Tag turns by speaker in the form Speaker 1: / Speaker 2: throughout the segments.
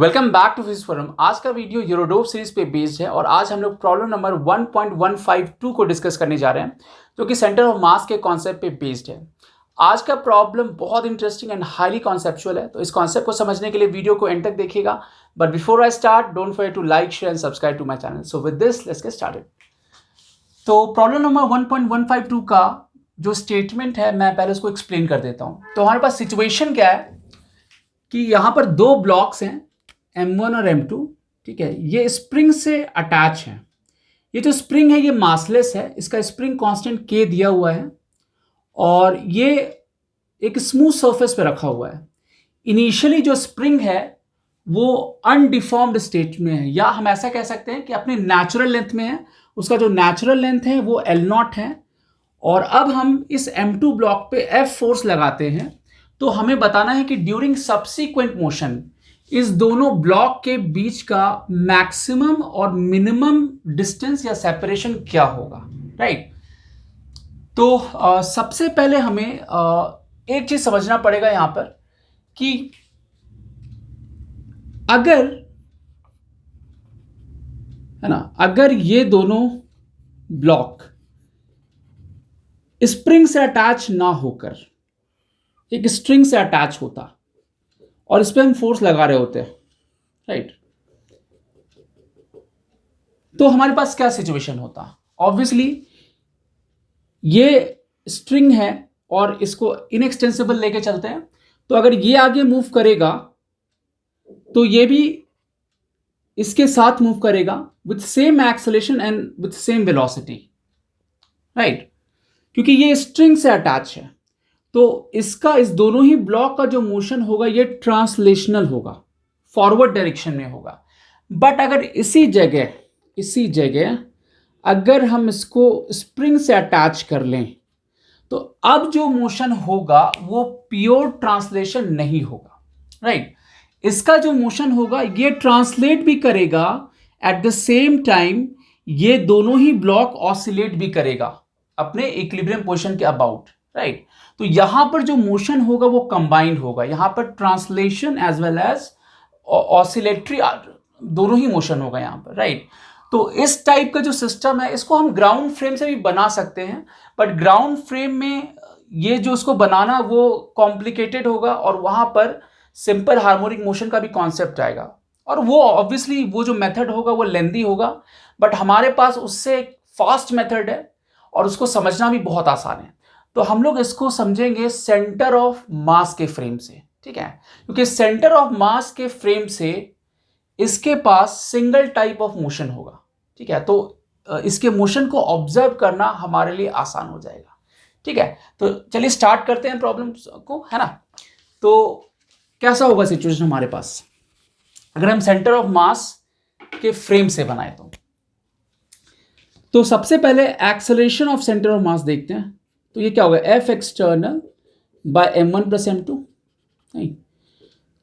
Speaker 1: Welcome back to physics forum. आज का video Irodov series पे बेस्ड है और आज हम लोग प्रॉब्लम नंबर 1.152 को डिस्कस करने जा रहे हैं जो कि सेंटर ऑफ मास के कॉन्सेप्ट पे बेस्ड है। आज का प्रॉब्लम बहुत इंटरेस्टिंग एंड हाईली कॉन्सेप्चुअल है, तो इस कॉन्सेप्ट को समझने के लिए वीडियो को एंड तक देखिएगा। But before I start, don't forget to like, share and subscribe to my channel. So with this let's get started. तो प्रॉब्लम नंबर 1.152 का जो स्टेटमेंट है मैं पहले उसको एक्सप्लेन कर देता हूँ। तो हमारे पास सिचुएशन क्या है कि यहाँ पर दो ब्लॉक्स हैं M1 और M2, ठीक है। ये स्प्रिंग से अटैच है। ये जो स्प्रिंग है ये मासलेस है, इसका स्प्रिंग कांस्टेंट K दिया हुआ है और ये एक स्मूथ सरफेस पे रखा हुआ है। इनिशियली जो स्प्रिंग है वो अनडिफॉर्म्ड स्टेट में है, या हम ऐसा कह सकते हैं कि अपने नेचुरल लेंथ में है। उसका जो नेचुरल लेंथ है वो L0 है। और अब हम इस M2 ब्लॉक पे F फोर्स लगाते हैं, तो हमें बताना है कि ड्यूरिंग सब्सिक्वेंट मोशन इस दोनों ब्लॉक के बीच का मैक्सिमम और मिनिमम डिस्टेंस या सेपरेशन क्या होगा, राइट। तो सबसे पहले हमें एक चीज समझना पड़ेगा यहां पर कि अगर है ना, अगर ये दोनों ब्लॉक स्प्रिंग से अटैच ना होकर एक स्ट्रिंग से अटैच होता और इस पर हम फोर्स लगा रहे होते हैं, राइट, तो हमारे पास क्या सिचुएशन होता। ऑब्वियसली ये स्ट्रिंग है और इसको इनएक्सटेंसिबल लेके चलते हैं, तो अगर ये आगे मूव करेगा तो ये भी इसके साथ मूव करेगा with same acceleration and with same velocity, right, क्योंकि ये स्ट्रिंग से अटैच है। तो इसका इस दोनों ही ब्लॉक का जो मोशन होगा ये ट्रांसलेशनल होगा, फॉरवर्ड डायरेक्शन में होगा। बट अगर इसी जगह अगर हम इसको स्प्रिंग से अटैच कर लें तो अब जो मोशन होगा वो प्योर ट्रांसलेशन नहीं होगा, राइट। इसका जो मोशन होगा ये ट्रांसलेट भी करेगा, एट द सेम टाइम ये दोनों ही ब्लॉक ऑसिलेट भी करेगा अपने इक्विलिब्रियम पोजीशन के अबाउट, राइट। तो यहां पर जो मोशन होगा वो कंबाइंड होगा, यहां पर translation as well as oscillatory दोनों ही मोशन होगा यहां पर, राइट। तो इस टाइप का जो सिस्टम है इसको हम ग्राउंड फ्रेम से भी बना सकते हैं, बट ग्राउंड फ्रेम में ये जो उसको बनाना वो कॉम्प्लिकेटेड होगा और वहां पर सिंपल हार्मोनिक मोशन का भी कॉन्सेप्ट आएगा और वो ऑब्वियसली वो जो मेथड होगा वो लेंदी होगा। बट हमारे पास उससे एक फास्ट मेथड है और उसको समझना भी बहुत आसान है। तो हम लोग इसको समझेंगे सेंटर ऑफ मास के फ्रेम से, ठीक है, क्योंकि सेंटर ऑफ मास के फ्रेम से इसके पास सिंगल टाइप ऑफ मोशन होगा, ठीक है। तो इसके मोशन को ऑब्जर्व करना हमारे लिए आसान हो जाएगा, ठीक है। तो चलिए स्टार्ट करते हैं प्रॉब्लम को, है ना। तो कैसा होगा सिचुएशन हमारे पास अगर हम सेंटर ऑफ मास के फ्रेम से बनाए तो सबसे पहले एक्सेलरेशन ऑफ सेंटर ऑफ मास देखते हैं। तो ये क्या होगा, F external bye M1 plus M2, नहीं।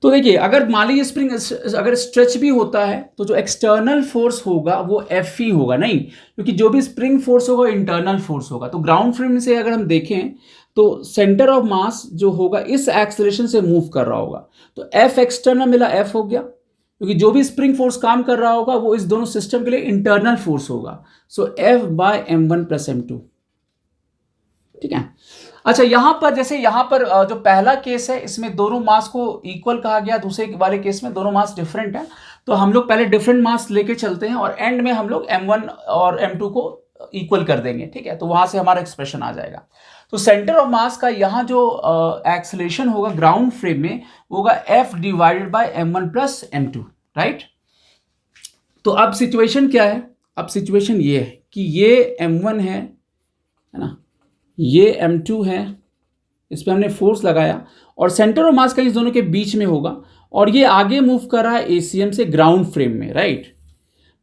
Speaker 1: तो देखिए अगर मान लीजिए स्प्रिंग अगर स्ट्रेच भी होता है तो जो एक्सटर्नल फोर्स होगा वो F ही होगा, नहीं, क्योंकि जो भी स्प्रिंग फोर्स होगा इंटरनल फोर्स होगा। तो ग्राउंड फ्रेम से अगर हम देखें तो सेंटर ऑफ मास जो होगा इस एक्सेलरेशन से मूव कर रहा होगा, तो F एक्सटर्नल मिला F हो गया, क्योंकि जो भी स्प्रिंग फोर्स काम कर रहा होगा वो इस दोनों सिस्टम के लिए इंटरनल फोर्स होगा। सो F bye M1 plus M2, ठीक है। अच्छा, यहां पर जैसे यहां पर जो पहला केस है इसमें दोनों मास को इक्वल कहा गया, दूसरे वाले केस में दोनों मास डिफरेंट है। तो हम लोग पहले डिफरेंट मास लेके चलते हैं और एंड में हम लोग M1 और M2 को इक्वल कर देंगे, ठीक है। तो वहां से हमारा एक्सप्रेशन आ जाएगा। तो सेंटर ऑफ मास का यहाँ जो एक्सेलरेशन होगा ग्राउंड फ्रेम में होगा F divided by M1 plus M2, right. तो अब सिचुएशन क्या है, अब सिचुएशन ये है कि ये M1 है ना, ये M2 है, इस पर हमने फोर्स लगाया और सेंटर ऑफ मास का इस दोनों के बीच में होगा और ये आगे मूव कर रहा है ACM से ग्राउंड फ्रेम में, राइट।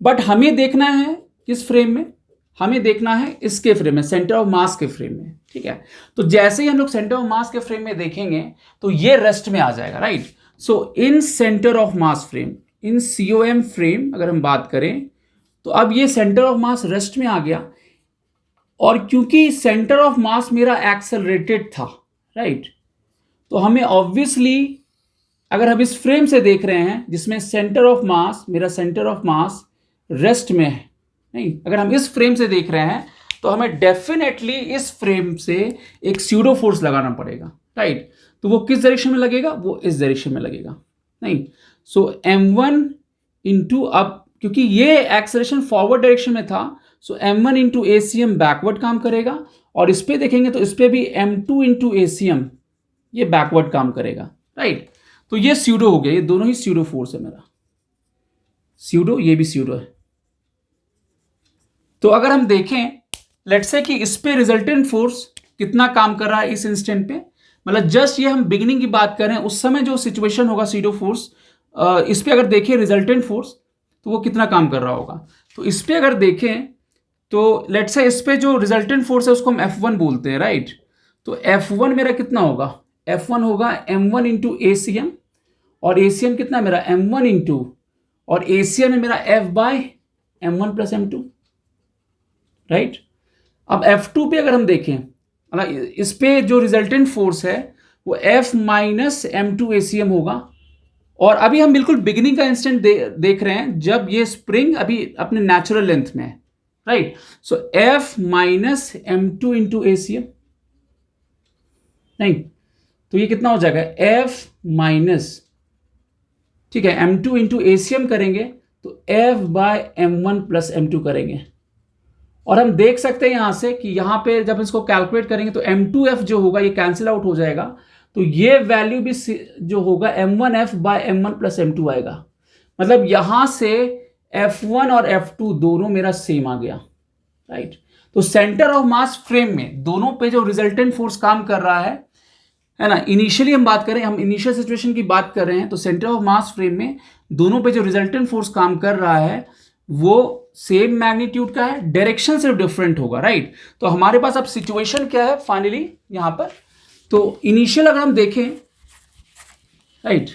Speaker 1: बट हमें देखना है किस फ्रेम में, हमें देखना है इसके फ्रेम में, सेंटर ऑफ मास के फ्रेम में, ठीक है। तो जैसे ही हम लोग सेंटर ऑफ मास के फ्रेम में देखेंगे तो ये रेस्ट में आ जाएगा, right. So in centre of mass frame, in COM frame अगर हम बात करें तो अब ये सेंटर ऑफ मास रेस्ट में आ गया और क्योंकि सेंटर ऑफ मास मेरा एक्सेलरेटेड था, राइट, तो हमें ऑब्वियसली अगर हम इस फ्रेम से देख रहे हैं जिसमें सेंटर ऑफ मास, मेरा सेंटर ऑफ मास रेस्ट में है, नहीं, अगर हम इस फ्रेम से देख रहे हैं तो हमें डेफिनेटली इस फ्रेम से एक स्यूडो फोर्स लगाना पड़ेगा, राइट। तो वो किस डायरेक्शन में लगेगा, वो इस डायरेक्शन में लगेगा, नहीं। सो m1 इंटू, अब क्योंकि ये एक्सेलरेशन फॉरवर्ड डायरेक्शन में था, सो m1 इंटू ACM बैकवर्ड काम करेगा, और इस पे देखेंगे तो इस पे भी m2 इंटू ACM ये बैकवर्ड काम करेगा, राइट। तो ये स्यूडो हो गया, ये दोनों ही स्यूडो फोर्स है मेरा, स्यूडो, ये भी स्यूडो है। तो अगर हम देखें लेट्स से कि इस पे रिजल्टेंट फोर्स कितना काम कर रहा है इस इंस्टेंट पे, मतलब जस्ट ये हम बिगिनिंग की बात कर रहे हैं, उस समय जो सिचुएशन होगा स्यूडो फोर्स, इस पे अगर देखें रिजल्टेंट फोर्स तो वो कितना काम कर रहा होगा। तो इस पे अगर देखें तो लेट्स से इस पे जो रिजल्टेंट फोर्स है उसको हम F1 बोलते हैं, राइट। तो F1 मेरा कितना होगा, F1 होगा m1 इंटू ACM, और ACM कितना मेरा m1 इंटू, और ACM है मेरा F bye m1 plus m2, right. अब F2 पे अगर हम देखें, मतलब इस पे जो रिजल्टेंट फोर्स है वो F माइनस m2 ACM होगा, और अभी हम बिल्कुल बिगिनिंग का इंस्टेंट देख रहे हैं जब ये स्प्रिंग अभी अपने नेचुरल लेंथ में है, राइट। सो F minus m2 into ACM, नहीं, तो ये कितना हो जाएगा F माइनस, ठीक है, m2 इंटू ACM करेंगे तो F bye m1 plus m2 करेंगे, और हम देख सकते हैं यहां से कि यहां पे जब इसको कैलकुलेट करेंगे तो m2F जो होगा ये कैंसिल आउट हो जाएगा, तो ये वैल्यू भी जो होगा m1F by m1 plus m2 आएगा। मतलब यहां से F1 और F2 दोनों मेरा सेम आ गया, राइट। तो सेंटर ऑफ मास फ्रेम में दोनों पे जो रिजल्टेंट फोर्स काम कर रहा है ना, इनिशियली हम बात करें, हम इनिशियल सिचुएशन की बात कर रहे हैं, तो सेंटर ऑफ मास फ्रेम में दोनों पे जो रिजल्टेंट फोर्स काम कर रहा है वो सेम मैग्नीट्यूड का है, डायरेक्शन सिर्फ डिफरेंट होगा, राइट। तो हमारे पास अब सिचुएशन क्या है फाइनली यहां पर, तो इनिशियल अगर हम देखें, राइट,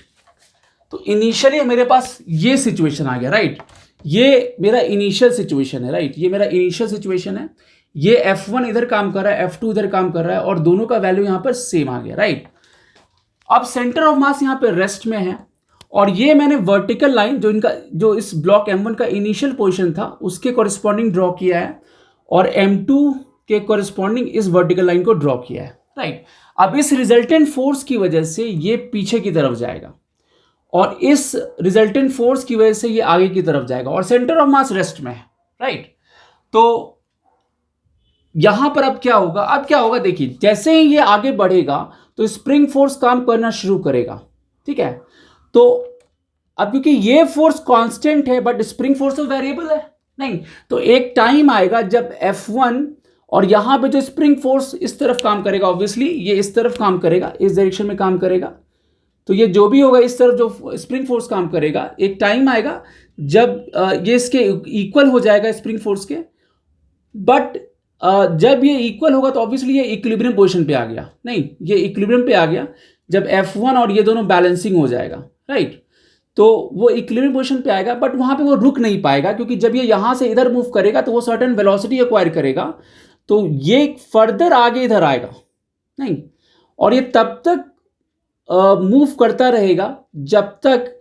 Speaker 1: तो इनिशियली मेरे पास ये सिचुएशन आ गया, राइट। ये मेरा इनिशियल सिचुएशन है, राइट, ये मेरा इनिशियल सिचुएशन है, ये F1 इधर काम कर रहा है, F2 इधर काम कर रहा है, और दोनों का वैल्यू यहां पर सेम आ गया, राइट। अब सेंटर ऑफ मास यहां पर रेस्ट में है, और ये मैंने वर्टिकल लाइन जो इस ब्लॉक m1 का इनिशियल पोजीशन था उसके कॉरेस्पॉन्डिंग ड्रॉ किया है, और m2 के कॉरेस्पॉन्डिंग इस वर्टिकल लाइन को ड्रॉ किया है, राइट। अब इस रिजल्टेंट फोर्स की वजह से ये पीछे की तरफ जाएगा, और इस रिजल्टेंट फोर्स की वजह से ये आगे की तरफ जाएगा, और सेंटर ऑफ मास रेस्ट में है, राइट। तो यहां पर अब क्या होगा, देखिए जैसे ही ये आगे बढ़ेगा तो स्प्रिंग फोर्स काम करना शुरू करेगा, ठीक है। तो अब क्योंकि ये फोर्स कांस्टेंट है बट स्प्रिंग फोर्स तो वेरिएबल है, नहीं, तो एक टाइम आएगा जब F1 और यहां पे जो स्प्रिंग फोर्स इस तरफ काम करेगा, ऑब्वियसली ये इस तरफ काम करेगा, इस डायरेक्शन में काम करेगा, तो ये जो भी होगा इस तरफ जो स्प्रिंग फोर्स काम करेगा, एक टाइम आएगा जब ये इसके इक्वल हो जाएगा स्प्रिंग फोर्स के, बट जब ये इक्वल होगा तो ऑब्वियसली ये इक्विलिब्रियम पोजीशन पे आ गया, नहीं, ये इक्विलिब्रियम पे आ गया जब F1 और ये दोनों बैलेंसिंग हो जाएगा, राइट। तो वो इक्विलिब्रियम पोजीशन पे आएगा, बट वहां पे वो रुक नहीं पाएगा, क्योंकि जब ये यहां से इधर मूव करेगा तो वो सर्टेन वेलोसिटी एक्वायर करेगा, तो ये फर्दर आगे इधर आएगा, नहीं, और ये तब तक मूव करता रहेगा जब तक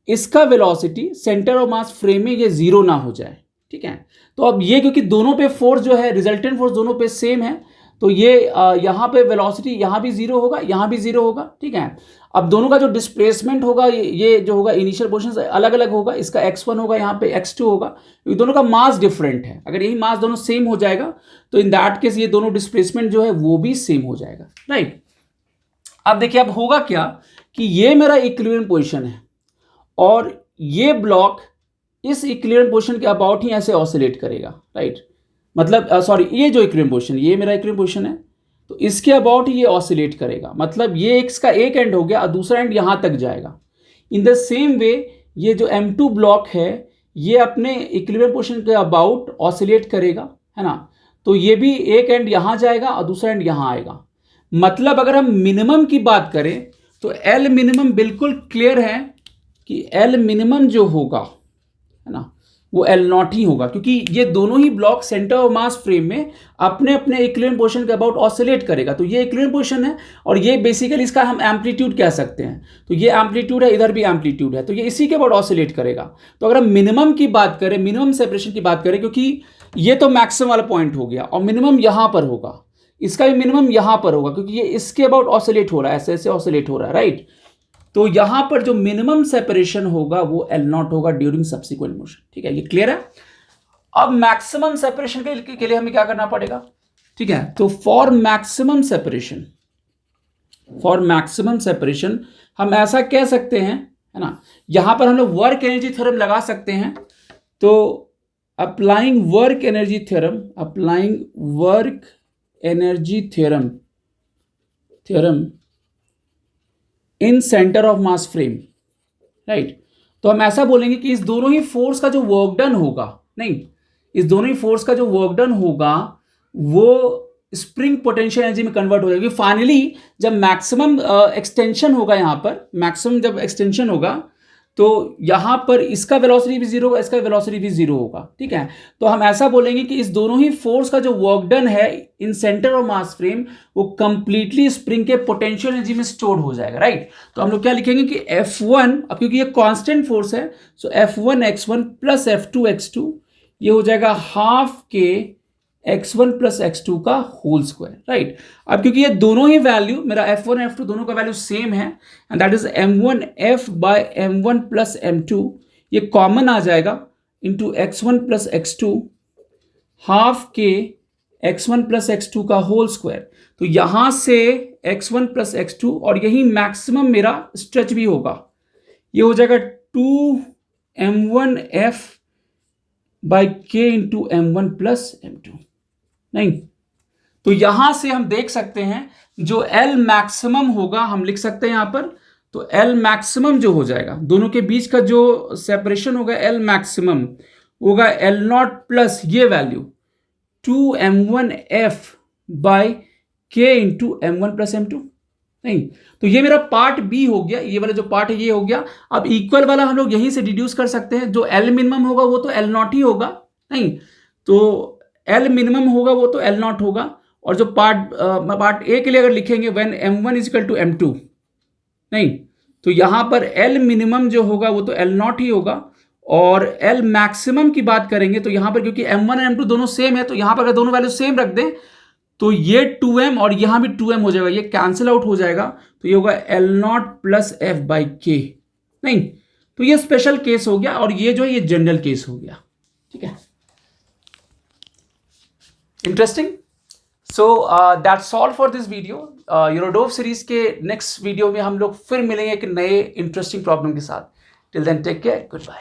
Speaker 1: इसका velocity centre of mass frame में ये जीरो ना हो जाए, ठीक है। तो अब ये क्योंकि दोनों पे फोर्स जो है रिजल्टेंट फोर्स दोनों पे सेम है, तो ये यहाँ पे वेलोसिटी यहाँ भी जीरो होगा, यहाँ भी जीरो होगा, ठीक है। अब दोनों का जो डिस्प्लेसमेंट होगा ये जो होगा इनिशियल पोजीशन अलग अलग होगा, इसका x1 होगा, यहाँ पे x2 होगा, ये दोनों का मास डिफरेंट है। अगर यही मास दोनों सेम हो जाएगा तो इन दैट केस ये दोनों डिस्प्लेसमेंट जो है वो भी सेम हो जाएगा, राइट। अब देखिए अब होगा क्या कि ये मेरा इक्विलिब्रियम पोजीशन है, और ये ब्लॉक इस इक्विलिब्रियम पोजीशन के अबाउट ही ऐसे ऑसिलेट करेगा, राइट। मतलब सॉरी, ये जो इक्विलिब्रियम पोजीशन, ये मेरा इक्विलिब्रियम पोजीशन है, तो इसके अबाउट ही ये ऑसिलेट करेगा, मतलब ये इसका एक एंड हो गया और दूसरा एंड यहां तक जाएगा। इन द सेम वे ये जो M2 ब्लॉक है ये अपने इक्विलिब्रियम पोजीशन के अबाउट ऑसिलेट करेगा, है ना। तो ये भी एक एंड यहां जाएगा और दूसरा एंड यहां आएगा। मतलब अगर हम मिनिमम की बात करें तो L मिनिमम बिल्कुल क्लियर है कि L मिनिमम जो होगा, है ना, वो एल नॉट ही होगा, क्योंकि ये दोनों ही block centre of mass frame में अपने अपने इक्विलिब्रियम पोजीशन के अबाउट ऑसिलेट करेगा। तो ये इक्विलिब्रियम पोजीशन है और ये बेसिकली इसका हम एम्पलीट्यूड कह सकते हैं। तो ये एम्पलीट्यूड है, इधर भी एम्पलीट्यूड है, तो ये इसी के अबाउट ऑसिलेट करेगा। तो अगर हम मिनिमम की बात करें, मिनिमम सेपरेशन की बात करें, क्योंकि ये तो मैक्सिमम वाला पॉइंट हो गया और मिनिमम यहां पर होगा, इसका भी मिनिमम यहां पर होगा, क्योंकि ये इसके अबाउट ऑसिलेट हो रहा है, ऐसे ऐसे ऑसिलेट हो रहा है, राइट। तो यहां पर जो मिनिमम सेपरेशन होगा वो एल नॉट होगा ड्यूरिंग सब्सिक्वेंट मोशन। ठीक है, ये क्लियर है। अब मैक्सिमम सेपरेशन के लिए हमें क्या करना पड़ेगा, ठीक है। तो फॉर मैक्सिमम सेपरेशन हम ऐसा कह सकते हैं, है ना, यहां पर हम लोग वर्क एनर्जी थ्योरम लगा सकते हैं। तो applying work energy theorem in centre of mass frame, right. तो हम ऐसा बोलेंगे कि इस दोनों ही फोर्स का जो वर्क डन होगा, नहीं, इस दोनों ही फोर्स का जो वर्क डन होगा वो स्प्रिंग पोटेंशियल एनर्जी में कन्वर्ट हो जाएगी। फाइनली जब मैक्सिमम एक्सटेंशन होगा, यहां पर मैक्सिमम जब एक्सटेंशन होगा तो यहां पर इसका वेलोसिटी भी जीरो होगा, इसका वेलोसिटी भी जीरो होगा। ठीक है, तो हम ऐसा बोलेंगे कि इस दोनों ही फोर्स का जो वर्क डन है इन सेंटर ऑफ मास फ्रेम वो कंप्लीटली स्प्रिंग के पोटेंशियल एनर्जी में स्टोर हो जाएगा, राइट। तो हम लोग क्या लिखेंगे कि F1, अब क्योंकि ये कांस्टेंट फोर्स है, सो F1x1 प्लस F2x2 ये हो जाएगा हाफ के x1 प्लस x2 का होल स्क्वायर, राइट। अब क्योंकि ये दोनों ही वैल्यू, मेरा F1 F2 दोनों का वैल्यू सेम है, and that is m1f by m1 plus m2, ये कॉमन आ जाएगा into x1 plus x2 half के x1 प्लस x2 का होल स्क्वायर। तो यहां से x1 प्लस x2 और यही मैक्सिमम मेरा स्ट्रेच भी होगा, ये हो जाएगा 2m1f by k into m1 plus m2, नहीं। तो यहां से हम देख सकते हैं जो L मैक्सिमम होगा, हम लिख सकते हैं यहां पर, तो L मैक्सिमम जो हो जाएगा, दोनों के बीच का जो सेपरेशन होगा L मैक्सिमम होगा L नॉट प्लस ये value 2m1f by k into m1 plus m2, नहीं। तो ये मेरा पार्ट बी हो गया, ये वाला जो पार्ट है ये हो गया। अब इक्वल वाला हम लोग यहीं से डिड्यूस कर सकते हैं, जो L मिनिमम होगा वो तो L नॉट ही होगा, नहीं। तो L मिनिमम होगा वो तो L नॉट होगा, और जो पार्ट ए के लिए अगर लिखेंगे when m1 is equal to m2, नहीं, तो यहां पर L मिनिमम जो होगा वो तो L नॉट ही होगा, और L मैक्सिमम की बात करेंगे तो यहां पर क्योंकि m1 और m2 दोनों सेम है, तो यहां पर अगर दोनों वैल्यू सेम रख दें तो ये 2m और यहां भी 2m हो जाएगा, ये कैंसिल आउट हो जाएगा, तो ये होगा L naught plus f by के, नहीं। तो ये स्पेशल केस हो गया और ये जो है ये जनरल केस हो गया। ठीक है, interesting. So that's all for this video. यूरोडोव सीरीज के नेक्स्ट वीडियो में हम लोग फिर मिलेंगे एक नए इंटरेस्टिंग प्रॉब्लम के साथ। Till then take care, good bye.